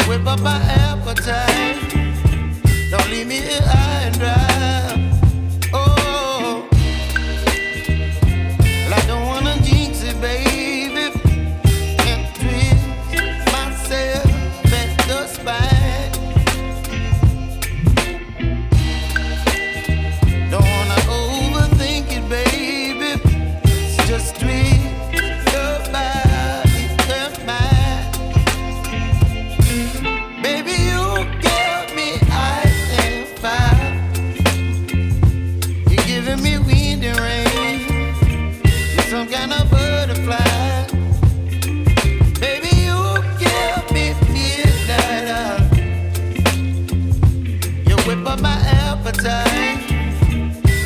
whip up my appetite. Don't leave me here high and dry. Oh, well, I don't wanna jinx it, baby, and twist myself at the spine. Don't wanna overthink it, baby. It's just twist your body and mine. Baby, you give me ice and fire. You're giving me wind and rain. You're some kind of butterfly. Baby, you give me midnight. You whip up my appetite.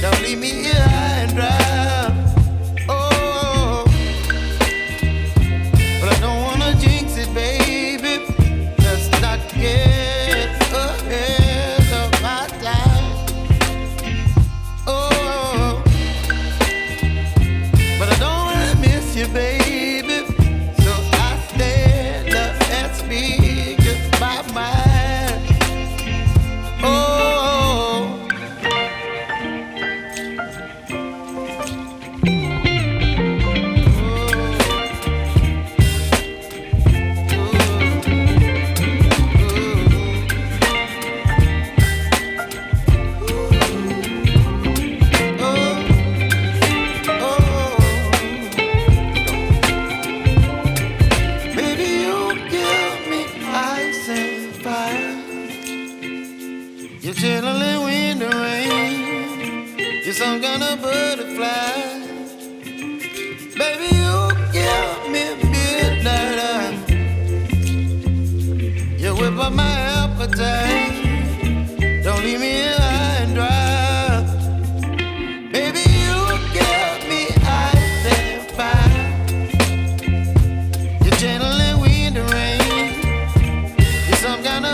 Don't leave me here high and dry. Oh, but I don't wanna jinx it, baby. Let's not get ahead of my time. Oh, but I don't wanna miss you, baby. So I stand up and speak my mind. Oh. Baby, you give me ice and fire. You're channeling wind and rain. You're some kind of butterfly. Baby, you give me midnight. You whip up my appetite. Don't leave me here high and dry. Baby, you give me ice and fire. You're channeling wind and rain. You're some kind of